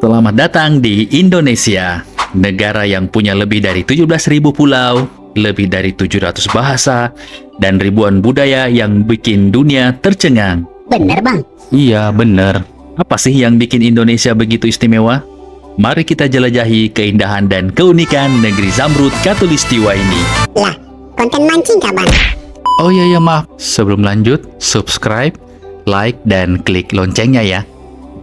Selamat datang di Indonesia, negara yang punya lebih dari 17.000 pulau, lebih dari 700 bahasa, dan ribuan budaya yang bikin dunia tercengang. Bener bang. Iya, bener. Apa sih yang bikin Indonesia begitu istimewa? Mari kita jelajahi keindahan dan keunikan negeri Zamrud Khatulistiwa ini. Lah, konten mancing kah bang? Oh iya, maaf. Sebelum lanjut, subscribe, like, dan klik loncengnya ya.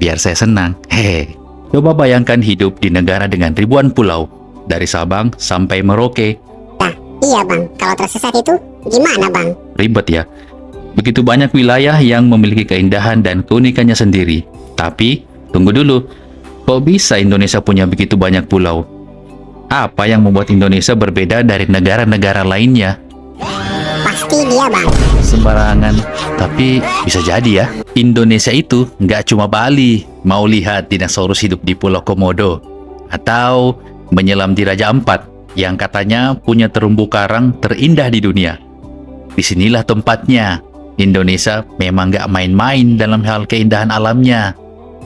Biar saya senang. Hehe. Coba bayangkan hidup di negara dengan ribuan pulau, dari Sabang sampai Merauke. Lah, iya bang. Kalau tersesat itu gimana bang? Ribet ya. Begitu banyak wilayah yang memiliki keindahan dan keunikannya sendiri. Tapi, tunggu dulu. Kok bisa Indonesia punya begitu banyak pulau? Apa yang membuat Indonesia berbeda dari negara-negara lainnya? Pasti dia bang. Sembarangan, tapi bisa jadi ya. Indonesia itu nggak cuma Bali. Mau lihat dinosaurus hidup di Pulau Komodo, atau menyelam di Raja Ampat yang katanya punya terumbu karang terindah di dunia. Disinilah tempatnya. Indonesia memang nggak main-main dalam hal keindahan alamnya.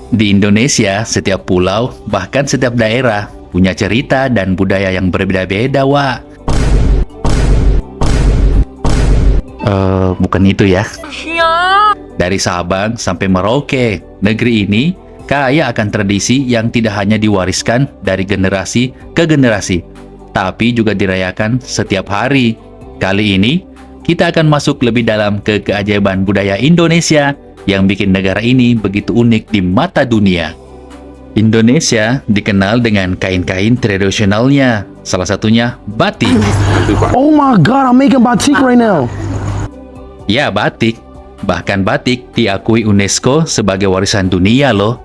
Di Indonesia, setiap pulau, bahkan setiap daerah, punya cerita dan budaya yang berbeda-beda, Wak. Bukan itu ya. Dari Sabang sampai Merauke, negeri ini kaya akan tradisi yang tidak hanya diwariskan dari generasi ke generasi, tapi juga dirayakan setiap hari. Kali ini, kita akan masuk lebih dalam ke keajaiban budaya Indonesia yang bikin negara ini begitu unik di mata dunia. Indonesia dikenal dengan kain-kain tradisionalnya, salah satunya batik. Oh my god, I'm making batik right now. Ya, batik. Bahkan batik diakui UNESCO sebagai warisan dunia loh.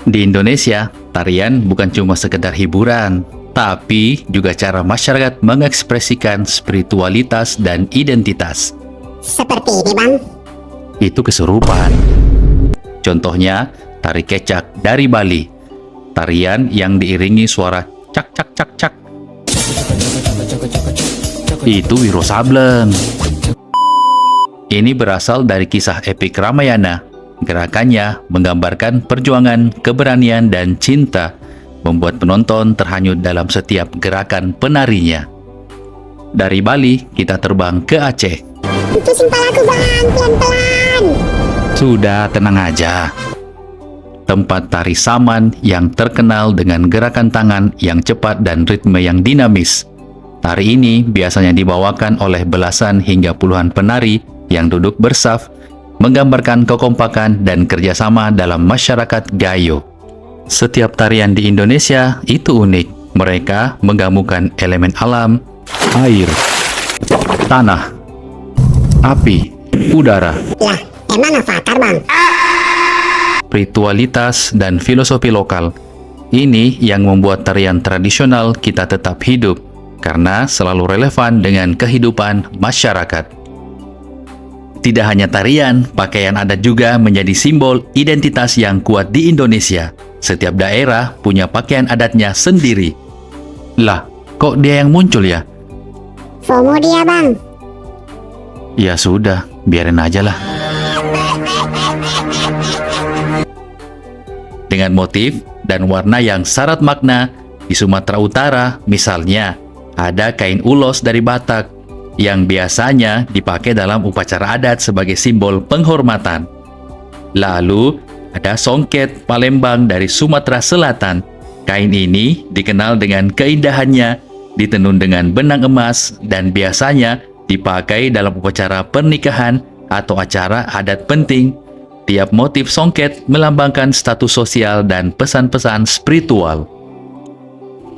Di Indonesia, tarian bukan cuma sekedar hiburan, tapi juga cara masyarakat mengekspresikan spiritualitas dan identitas. Seperti ini bang. Itu kesurupan. Contohnya, tari kecak dari Bali. Tarian yang diiringi suara cak cak cak cak. Itu Wiro Sableng. Ini berasal dari kisah epik Ramayana. Gerakannya menggambarkan perjuangan, keberanian, dan cinta, membuat penonton terhanyut dalam setiap gerakan penarinya. Dari Bali, kita terbang ke Aceh. Pusing palaku bang, pelan-pelan. Sudah, tenang aja. Tempat tari Saman yang terkenal dengan gerakan tangan yang cepat dan ritme yang dinamis. Tari ini biasanya dibawakan oleh belasan hingga puluhan penari yang duduk bersaf, menggambarkan kekompakan dan kerjasama dalam masyarakat Gayo. Setiap tarian di Indonesia itu unik. Mereka menggabungkan elemen alam, air, tanah, api, udara, Lah, emang Avatar bang? ritualitas, dan filosofi lokal. Ini yang membuat tarian tradisional kita tetap hidup, karena selalu relevan dengan kehidupan masyarakat. Tidak hanya tarian, pakaian adat juga menjadi simbol identitas yang kuat di Indonesia. Setiap daerah punya pakaian adatnya sendiri. Lah, kok dia yang muncul ya? FOMO dia bang. Ya sudah, biarin aja lah. Dengan motif dan warna yang syarat makna, di Sumatera Utara misalnya, ada kain ulos dari Batak yang biasanya dipakai dalam upacara adat sebagai simbol penghormatan. Lalu, ada songket Palembang dari Sumatera Selatan. Kain ini dikenal dengan keindahannya, ditenun dengan benang emas, dan biasanya dipakai dalam upacara pernikahan atau acara adat penting. Tiap motif songket melambangkan status sosial dan pesan-pesan spiritual.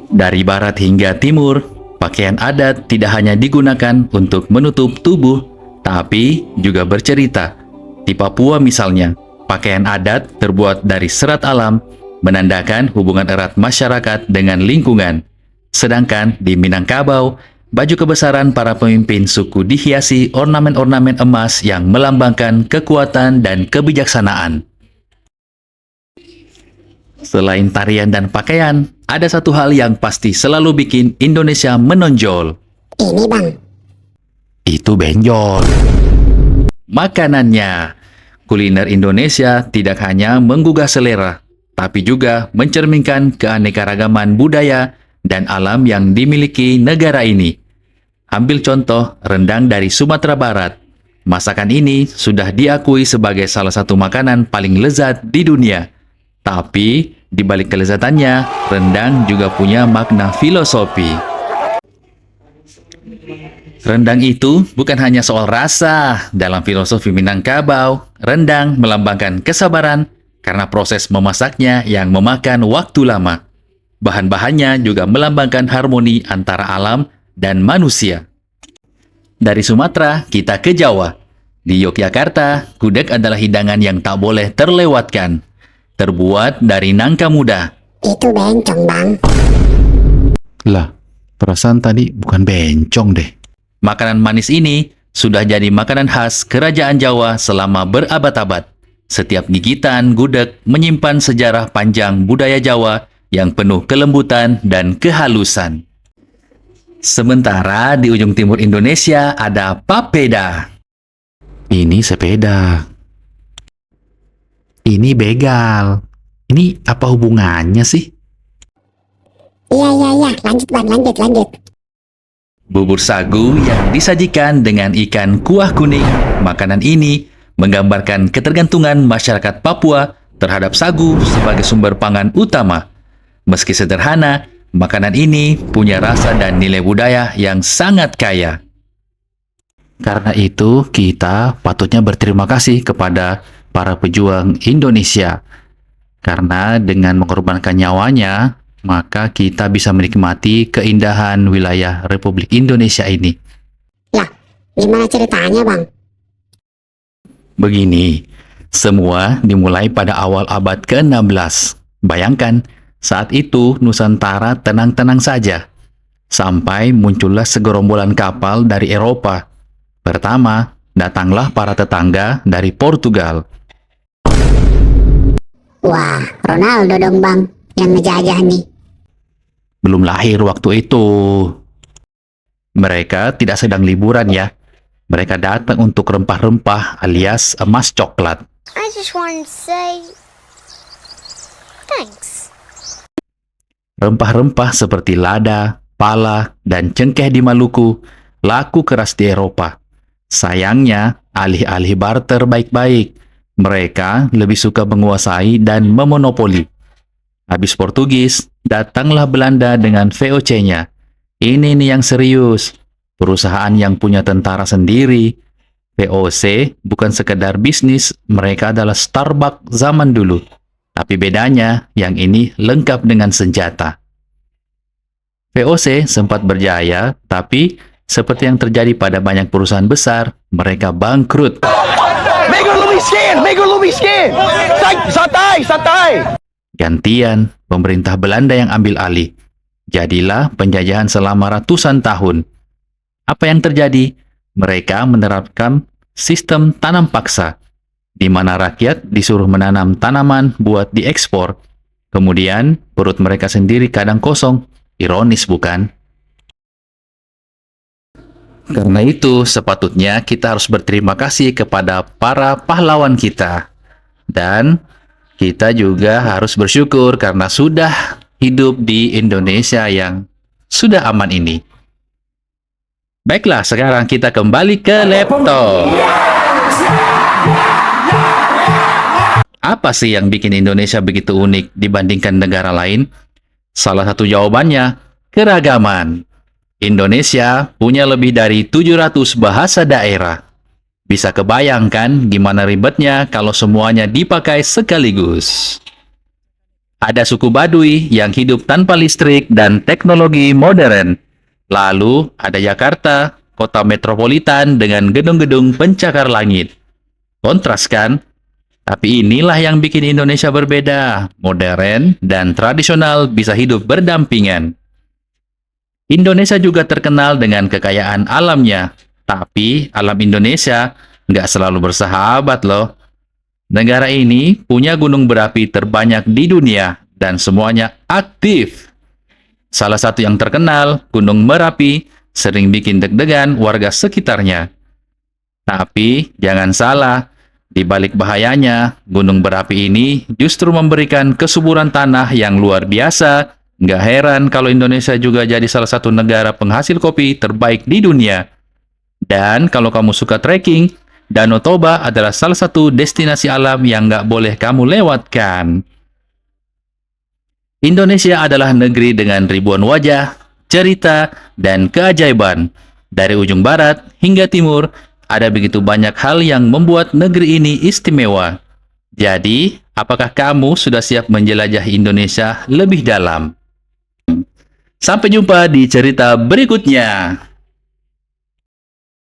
Dari barat hingga timur, pakaian adat tidak hanya digunakan untuk menutup tubuh, tapi juga bercerita. Di Papua misalnya, pakaian adat terbuat dari serat alam, menandakan hubungan erat masyarakat dengan lingkungan. Sedangkan di Minangkabau, baju kebesaran para pemimpin suku dihiasi ornamen-ornamen emas yang melambangkan kekuatan dan kebijaksanaan. Selain tarian dan pakaian, ada satu hal yang pasti selalu bikin Indonesia menonjol. Ini bang. Itu benjol. Makanannya. Kuliner Indonesia tidak hanya menggugah selera, tapi juga mencerminkan keanekaragaman budaya dan alam yang dimiliki negara ini. Ambil contoh rendang dari Sumatera Barat. Masakan ini sudah diakui sebagai salah satu makanan paling lezat di dunia. Tapi, di balik kelezatannya, rendang juga punya makna filosofi. Rendang itu bukan hanya soal rasa. Dalam filosofi Minangkabau, rendang melambangkan kesabaran karena proses memasaknya yang memakan waktu lama. Bahan-bahannya juga melambangkan harmoni antara alam dan manusia. Dari Sumatera, kita ke Jawa. Di Yogyakarta, gudeg adalah hidangan yang tak boleh terlewatkan. Terbuat dari nangka muda. Itu bencong, Bang. Lah, perasaan tadi bukan bencong deh. Makanan manis ini sudah jadi makanan khas kerajaan Jawa selama berabad-abad. Setiap gigitan gudeg menyimpan sejarah panjang budaya Jawa yang penuh kelembutan dan kehalusan. Sementara di ujung timur Indonesia ada papeda. Ini sepeda. Ini begal. Ini apa hubungannya sih? Iya. Lanjut, Bang. Lanjut. Bubur sagu yang disajikan dengan ikan kuah kuning. Makanan ini menggambarkan ketergantungan masyarakat Papua terhadap sagu sebagai sumber pangan utama. Meski sederhana, makanan ini punya rasa dan nilai budaya yang sangat kaya. Karena itu, kita patutnya berterima kasih kepada para pejuang Indonesia. Karena dengan mengorbankan nyawanya, maka kita bisa menikmati keindahan wilayah Republik Indonesia ini. Lah, gimana ceritanya, Bang? Begini, semua dimulai pada awal abad ke-16. Bayangkan, saat itu Nusantara tenang-tenang saja. Sampai muncullah segerombolan kapal dari Eropa. Pertama, datanglah para tetangga dari Portugal. Wah, Ronaldo dong, Bang, yang ngejajah nih. Belum lahir waktu itu. Mereka tidak sedang liburan ya. Mereka datang untuk rempah-rempah alias emas coklat. I just wanted to say thanks. Rempah-rempah seperti lada, pala, dan cengkeh di Maluku laku keras di Eropa. Sayangnya, alih-alih barter baik-baik, mereka lebih suka menguasai dan memonopoli. Habis Portugis, datanglah Belanda dengan VOC-nya. Ini nih yang serius. Perusahaan yang punya tentara sendiri. VOC bukan sekedar bisnis, mereka adalah Starbucks zaman dulu. Tapi bedanya, yang ini lengkap dengan senjata. VOC sempat berjaya, tapi seperti yang terjadi pada banyak perusahaan besar, mereka bangkrut. Gantian, pemerintah Belanda yang ambil alih. Jadilah penjajahan selama ratusan tahun. Apa yang terjadi? Mereka menerapkan sistem tanam paksa, di mana rakyat disuruh menanam tanaman buat diekspor. Kemudian, perut mereka sendiri kadang kosong. Ironis, bukan? Karena itu, sepatutnya kita harus berterima kasih kepada para pahlawan kita. Dan kita juga harus bersyukur karena sudah hidup di Indonesia yang sudah aman ini. Baiklah, sekarang kita kembali ke laptop. Apa sih yang bikin Indonesia begitu unik dibandingkan negara lain? Salah satu jawabannya, keragaman. Indonesia punya lebih dari 700 bahasa daerah. Bisa kebayangkan gimana ribetnya kalau semuanya dipakai sekaligus. Ada suku Baduy yang hidup tanpa listrik dan teknologi modern. Lalu ada Jakarta, kota metropolitan dengan gedung-gedung pencakar langit. Kontras kan? Tapi inilah yang bikin Indonesia berbeda. Modern dan tradisional bisa hidup berdampingan. Indonesia juga terkenal dengan kekayaan alamnya. Tapi alam Indonesia nggak selalu bersahabat loh. Negara ini punya gunung berapi terbanyak di dunia dan semuanya aktif. Salah satu yang terkenal, Gunung Merapi, sering bikin deg-degan warga sekitarnya. Tapi jangan salah, Di balik bahayanya, gunung berapi ini justru memberikan kesuburan tanah yang luar biasa. Nggak heran kalau Indonesia juga jadi salah satu negara penghasil kopi terbaik di dunia. Dan kalau kamu suka trekking, Danau Toba adalah salah satu destinasi alam yang nggak boleh kamu lewatkan. Indonesia adalah negeri dengan ribuan wajah, cerita, dan keajaiban. Dari ujung barat hingga timur, ada begitu banyak hal yang membuat negeri ini istimewa. Jadi, apakah kamu sudah siap menjelajah Indonesia lebih dalam? Sampai jumpa di cerita berikutnya.